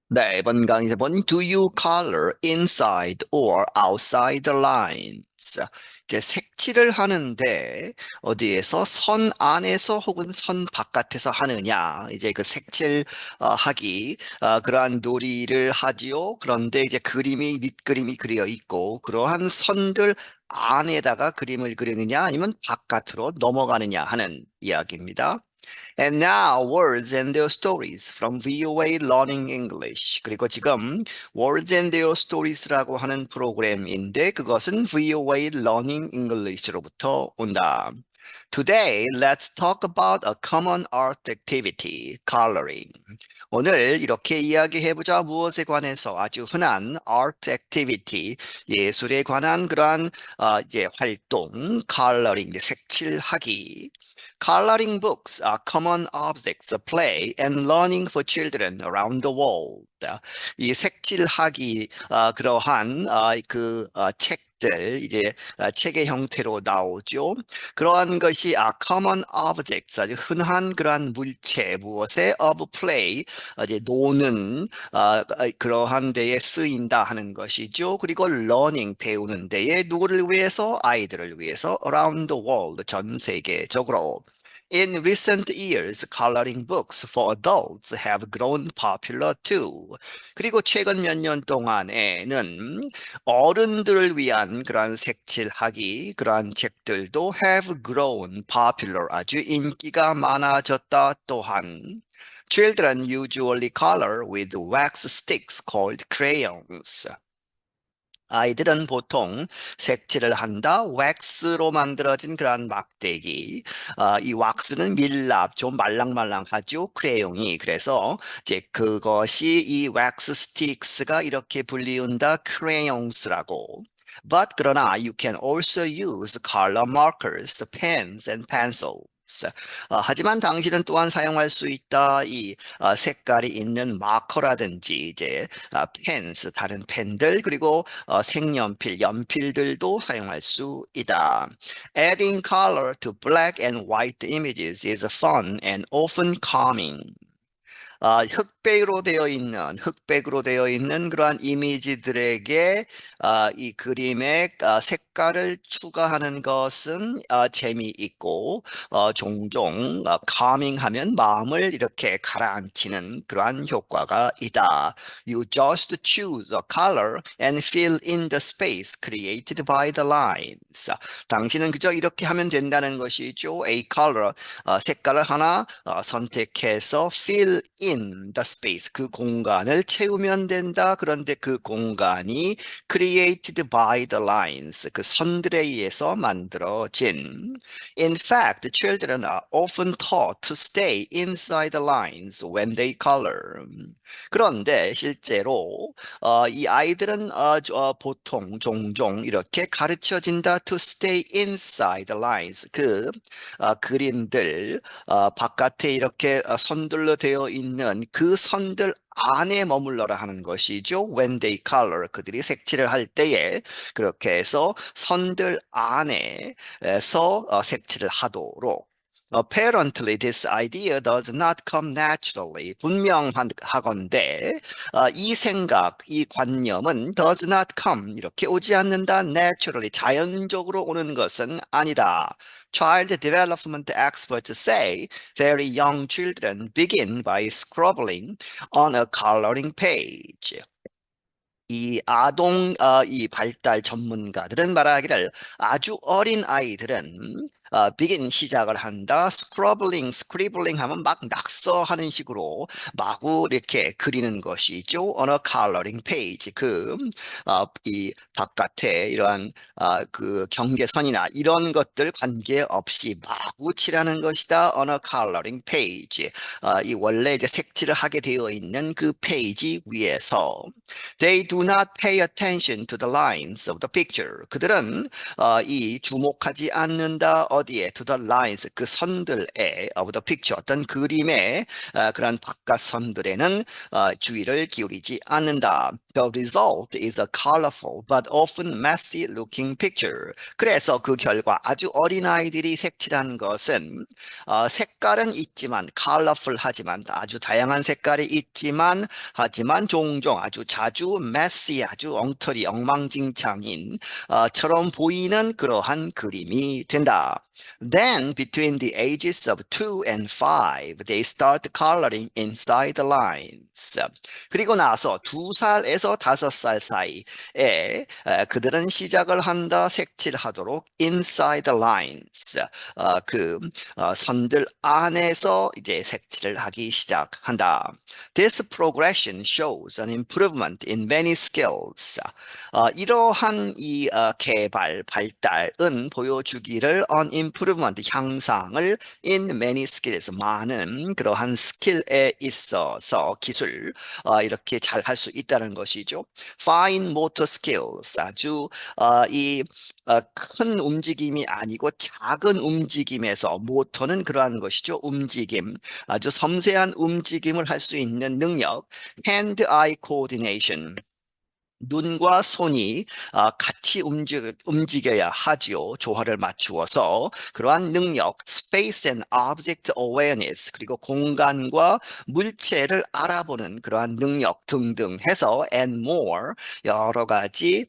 네, 이번 강의 세 번, Do you color inside or outside the lines? 이제 색칠을 하는데 어디에서 선 안에서 혹은 선 바깥에서 하느냐? 이제 그 색칠 하기 그러한 놀이를 하지요. 그런데 이제 그림이 밑그림이 그려 있고 그러한 선들 안에다가 그림을 그리느냐 아니면 바깥으로 넘어가느냐 하는 이야기입니다. And now, words and their stories from VOA Learning English. 그리고 지금 Words and Their Stories라고 하는 프로그램인데 그것은 VOA Learning English로부터 온다. Today, let's talk about a common art activity, coloring. 오늘 이렇게 이야기해보자 무엇에 관해서 아주 흔한 art activity, 예술에 관한 그러한 이제 활동, coloring, 색칠하기. Coloring books are common objects of play and learning for children around the world. 이 색칠하기 그러한 책들 이제 책의 형태로 나오죠. 그러한 것이 common objects 아주 흔한 그러한 물체 무엇에 of play 이제 노는 그러한 데에 쓰인다 하는 것이죠. 그리고 learning 배우는 데에 누구를 위해서 아이들을 위해서 around the world 전 세계적으로. In recent years, coloring books for adults have grown popular too. 그리고 최근 몇 년 동안에는 어른들을 위한 그러한 색칠하기, 그러한 책들도 have grown popular, 아주 인기가 많아졌다 또한. Children usually color with wax sticks called crayons. 아이들은 보통 색칠을 한다. 왁스로 만들어진 그런 막대기. 이 왁스는 밀랍, 좀 말랑말랑하죠. 크레용이. 그래서 이제 그것이 이 왁스 스틱스가 이렇게 불리운다. crayons라고. But 그러나 you can also use color markers, pens and pencils. 하지만 당신은 또한 사용할 수 있다. 색깔이 있는 마커라든지 이제 펜스, 다른 펜들 그리고 색연필, 연필들도 사용할 수 있다. Adding color to black and white images is fun and often calming. 흑백으로 되어 있는 그러한 이미지들에게 이 그림의 색깔을 추가하는 것은 재미있고 종종 calming하면 마음을 이렇게 가라앉히는 그러한 효과가 있다. You just choose a color and fill in the space created by the lines. 당신은 그저 이렇게 하면 된다는 것이죠. A color, 색깔을 하나 선택해서 fill in the space, 그 공간을 채우면 된다. 그런데 그 공간이 created by the lines, 그 선들에 의해서 만들어진. In fact, children are often taught to stay inside the lines when they color. 그런데 실제로 이 아이들은 보통 종종 이렇게 가르쳐진다 to stay inside the lines. 그림들 바깥에 이렇게 선들로 되어 있는 그 선들 안에 머물러라 하는 것이죠. When they color, 그들이 색칠을 할 때에 그렇게 해서 선들 안에서 색칠을 하도록. Apparently, this idea does not come naturally. 분명하건대 이 생각, 이 관념은 does not come 이렇게 오지 않는다. Naturally, 자연적으로 오는 것은 아니다. Child development experts say very young children begin by scribbling on a coloring page. 이 발달 전문가들은 말하기를 아주 어린 아이들은 시작을 한다. scribbling 하면 막 낙서하는 식으로 마구 이렇게 그리는 것이죠. on a coloring page. 이 바깥에 이러한 그 경계선이나 이런 것들 관계없이 마구 칠하는 것이다. on a coloring page. 이 원래 이제 색칠을 하게 되어 있는 그 페이지 위에서. They do not pay attention to the lines of the picture. 그들은 이 주목하지 않는다. 어디에? To the lines, 그 선들에 of the picture, 어떤 그림의 그런 바깥 선들에는 주의를 기울이지 않는다. The result is a colorful but often messy looking picture. 그래서 그 결과 아주 어린아이들이 색칠한 것은 색깔은 있지만 colorful하지만 아주 다양한 색깔이 있지만 하지만 종종 아주 자주 messy 아주 엉터리 엉망진창인 처럼 보이는 그러한 그림이 된다. Then, between the ages of 2 and 5, they start coloring inside the lines. 그리고 나서 2살에서 5살 사이에 그들은 시작을 한다 색칠하도록 inside the lines. 선들 안에서 이제 색칠을 하기 시작한다. This progression shows an improvement in many skills. 이러한 개발, 발달은 보여주기를 on improvement, 향상을 in many skills, 많은 그러한 스킬에 있어서 기술, 이렇게 잘 할 수 있다는 것이죠. Fine motor skills, 아주 큰 움직임이 아니고 작은 움직임에서 모터는 그러한 것이죠. 움직임, 아주 섬세한 움직임을 할 수 있는 능력, hand-eye coordination. 눈과 손이 같이 움직여야 하지요. 조화를 맞추어서 그러한 능력, space and object awareness, 그리고 공간과 물체를 알아보는 그러한 능력 등등 해서 and more 여러 가지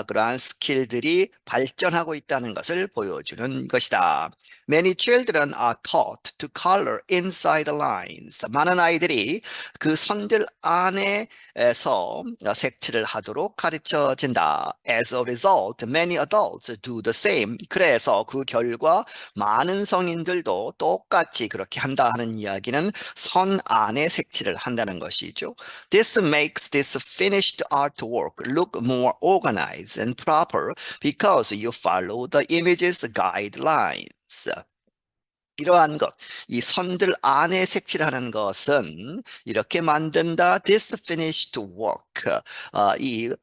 그러한 스킬들이 발전하고 있다는 것을 보여주는 것이다. Many children are taught to color inside the lines. 많은 아이들이 그 선들 안에서 색칠을 하도록 가르쳐진다. As a result, many adults do the same. 그래서 그 결과 많은 성인들도 똑같이 그렇게 한다 하는 이야기는 선 안에 색칠을 한다는 것이죠. This makes this finished artwork look more organized and proper because you follow the image's guidelines. 이러한 것, 이 선들 안에 색칠하는 것은 이렇게 만든다. This finished work,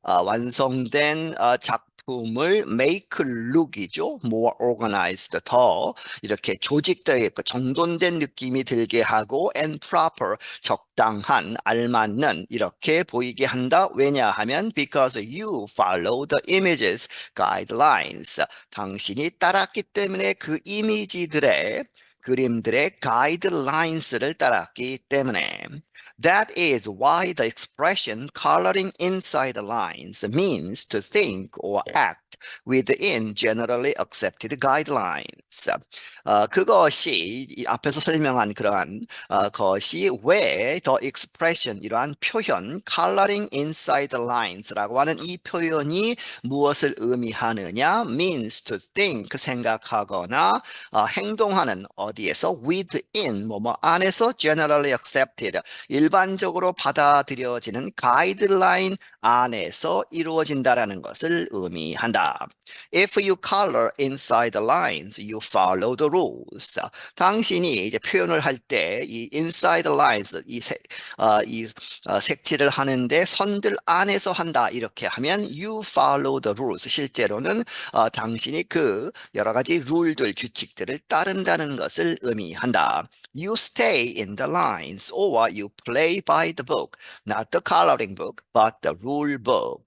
완성된 작품을 make look이죠. more organized, 더 이렇게 조직되어 있고 정돈된 느낌이 들게 하고 and proper, 적당한, 알맞는 이렇게 보이게 한다. 왜냐하면 because you follow the images guidelines, 당신이 따랐기 때문에 그 이미지들의 그림들의 가이드라인스를 따랐기 때문에 That is why the expression coloring inside the lines means to think or act within generally accepted guidelines. 그것이 이 앞에서 설명한 그러한 것이 왜 the expression 이러한 표현 coloring inside the lines라고 하는 이 표현이 무엇을 의미하느냐 means to think 생각하거나 행동하는 어디에서 within 뭐뭐 안에서 generally accepted 일반적으로 받아들여지는 가이드라인 안에서 이루어진다라는 것을 의미한다. If you color inside the lines, you follow the rules. 당신이 이제 표현을 할 때 이 inside the lines 색칠을 하는데 선들 안에서 한다 이렇게 하면 you follow the rules. 실제로는 당신이 그 여러 가지 룰들 규칙들을 따른다는 것을 의미한다. You stay in the lines or you play by the book, not the coloring book, but the rule book.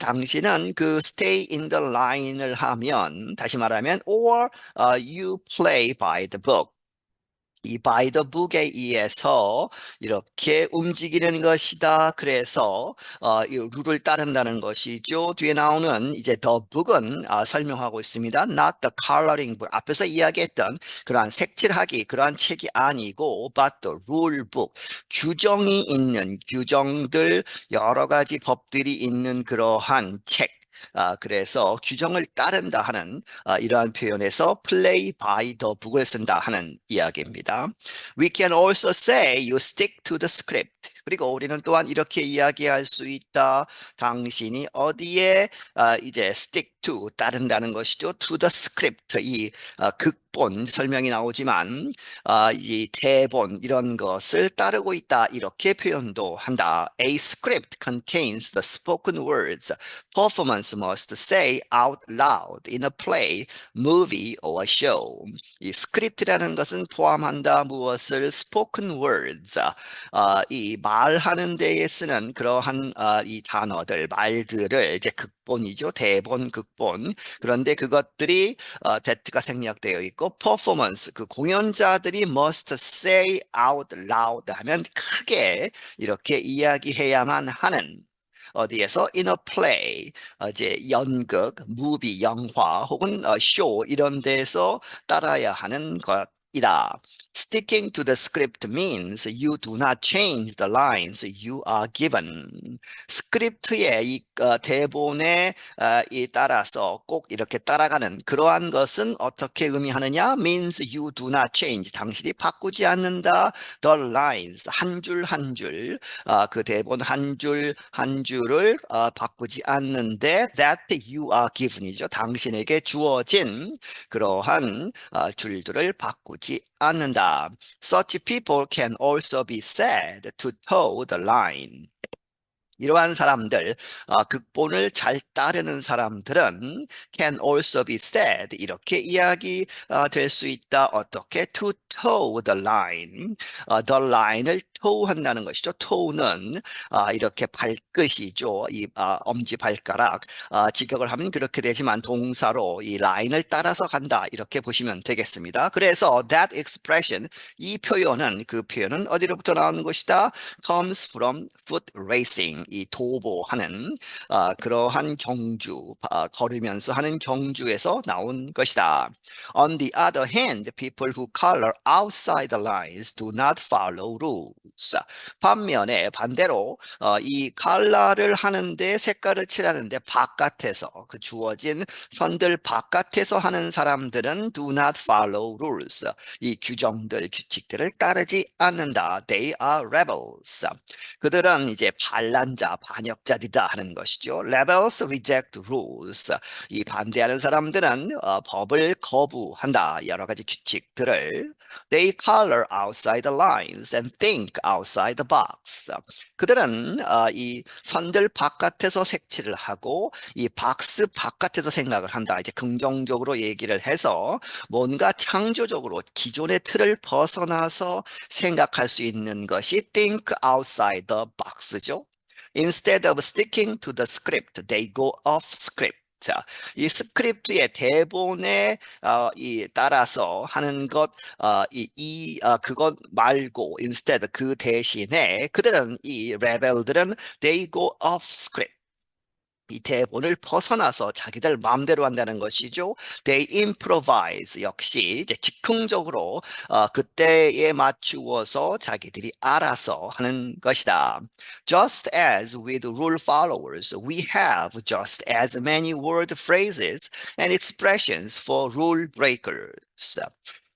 당신은 그 stay in the line을 하면 다시 말하면 or you play by the book. 이 by the book에 의해서 이렇게 움직이는 것이다. 그래서 이 룰을 따른다는 것이죠. 뒤에 나오는 이제 the book은 설명하고 있습니다. Not the coloring book. 앞에서 이야기했던 그러한 색칠하기 그러한 책이 아니고 but the rule book. 규정이 있는 규정들 여러 가지 법들이 있는 그러한 책. 그래서 규정을 따른다 하는 이러한 표현에서 play by the book을 쓴다 하는 이야기입니다. We can also say you stick to the script. 그리고 우리는 또한 이렇게 이야기할 수 있다. 당신이 어디에 이제 stick to 따른다는 것이죠. to the script 이 극본 설명이 나오지만 이 대본 이런 것을 따르고 있다 이렇게 표현도 한다. A script contains the spoken words performance must say out loud in a play, movie or show. 이 스크립트라는 것은 포함한다 무엇을 spoken words 이 말 말하는 데에 쓰는 그러한 이 단어들, 말들을 이제 극본이죠. 대본, 극본. 그런데 그것들이 that가 생략되어 있고 performance, 그 공연자들이 must say out loud 하면 크게 이렇게 이야기해야만 하는 어디에서 in a play, 이제 연극, movie, 영화 혹은 쇼 이런 데서 따라야 하는 것이다. Sticking to the script means you do not change the lines you are given. 스크립트의 이 대본에 이 따라서 꼭 이렇게 따라가는 그러한 것은 어떻게 의미하느냐? means you do not change. 당신이 바꾸지 않는다. The lines 한 줄 한 줄, 그 대본 한 줄 한 줄을 바꾸지 않는데 that you are given이죠. 당신에게 주어진 그러한 줄들을 바꾸지 않는다. Such people can also be said to toe the line. 이러한 사람들, 극본을 잘 따르는 사람들은 can also be said 이렇게 이야기 될 수 있다. 어떻게? To toe the line. The line을 toe한다는 것이죠. toe는 이렇게 발끝이죠. 이 엄지 발가락. 직역을 하면 그렇게 되지만 동사로 이 라인을 따라서 간다. 이렇게 보시면 되겠습니다. 그래서 that expression, 이 표현은 그 표현은 어디로부터 나오는 것이다? comes from foot racing. 이 도보하는 그러한 경주, 걸으면서 하는 경주에서 나온 것이다. On the other hand, people who color outside the lines do not follow rules. 반면에 반대로 이 컬러를 하는데 색깔을 칠하는데 바깥에서 그 주어진 선들 바깥에서 하는 사람들은 do not follow rules. 이 규정들, 규칙들을 따르지 않는다. They are rebels. 그들은 이제 반란자, 반역자들이다 하는 것이죠. Rebels reject rules. 이 반대하는 사람들은 법을 거부한다. 여러 가지 규칙들을. They color outside the lines and think outside the box. 그들은 이 선들 바깥에서 색칠을 하고 이 박스 바깥에서 생각을 한다. 이제 긍정적으로 얘기를 해서 뭔가 창조적으로 기존의 틀을 벗어나서 생각할 수 있는 것이 think outside the box죠. Instead of sticking to the script, they go off script. 자, 이 스크립트의 대본에 이 따라서 하는 것, 그것 말고 instead 그 대신에 그들은 이 레벨들은 they go off script. 이 대본을 벗어나서 자기들 마음대로 한다는 것이죠. They improvise 역시 이제 즉흥적으로 그때에 맞추어서 자기들이 알아서 하는 것이다. Just as with rule followers, we have just as many word phrases and expressions for rule breakers.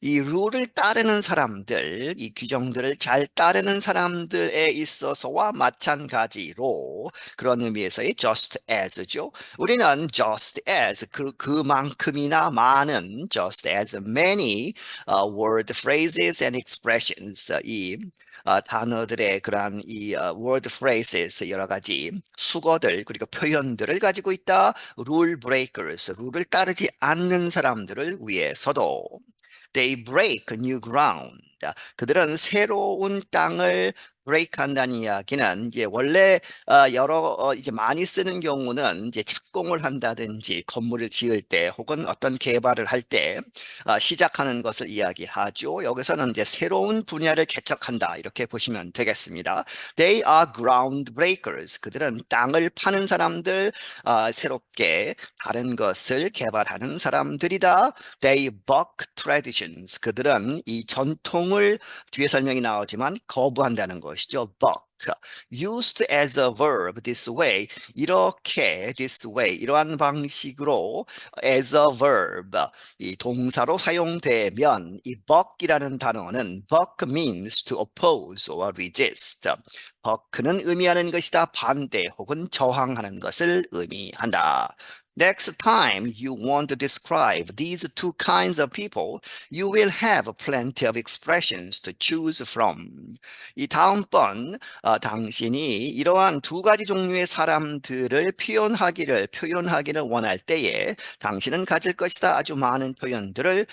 이 룰을 따르는 사람들, 이 규정들을 잘 따르는 사람들에 있어서와 마찬가지로 그런 의미에서의 just as죠. 우리는 just as 그만큼이나 많은 just as many word phrases and expressions 이 단어들의 그러한 이 word phrases 여러 가지 수거들 그리고 표현들을 가지고 있다. rule breakers 룰을 따르지 않는 사람들을 위해서도 They break new ground. 그들은 새로운 땅을 브레이크한다는 이야기는 이제 원래 이제 많이 쓰는 경우는 이제 착공을 한다든지 건물을 지을 때 혹은 어떤 개발을 할 때 시작하는 것을 이야기하죠. 여기서는 이제 새로운 분야를 개척한다 이렇게 보시면 되겠습니다. They are ground breakers. 그들은 땅을 파는 사람들, 새롭게 다른 것을 개발하는 사람들이다. They buck traditions. 그들은 이 전통을 뒤에 설명이 나오지만 거부한다는 것이죠. buck. used as a verb this way. 이렇게 this way. 이러한 방식으로 as a verb. 이 동사로 사용되면 이 buck이라는 단어는 buck means to oppose or resist. buck는 의미하는 것이다. 반대 혹은 저항하는 것을 의미한다. Next time you want to describe these two kinds of people, you will have plenty of expressions to choose from. 이 다음번 당신이 이러한 두 가지 종류의 사람들을 표현하기를 원할 때에 당신은 가질 것이다. 아주 많은 표현들을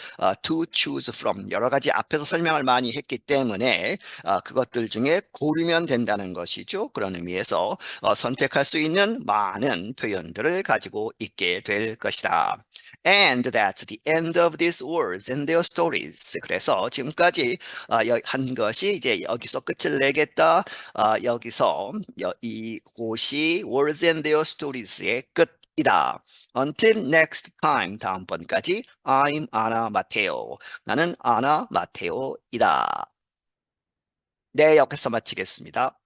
to choose from 여러 가지 앞에서 설명을 많이 했기 때문에 그것들 중에 고르면 된다는 것이죠. 그런 의미에서 선택할 수 있는 많은 표현들을 가지고 있게 될 것이다. And that's the end of these words and their stories. 그래서 지금까지 한 것이 이제 여기서 끝을 내겠다. 여기서 이곳이 words and their stories의 끝이다. Until next time. 다음번까지 I'm Anna Matteo. 나는 아나 마테오이다. 네, 여기서 마치겠습니다.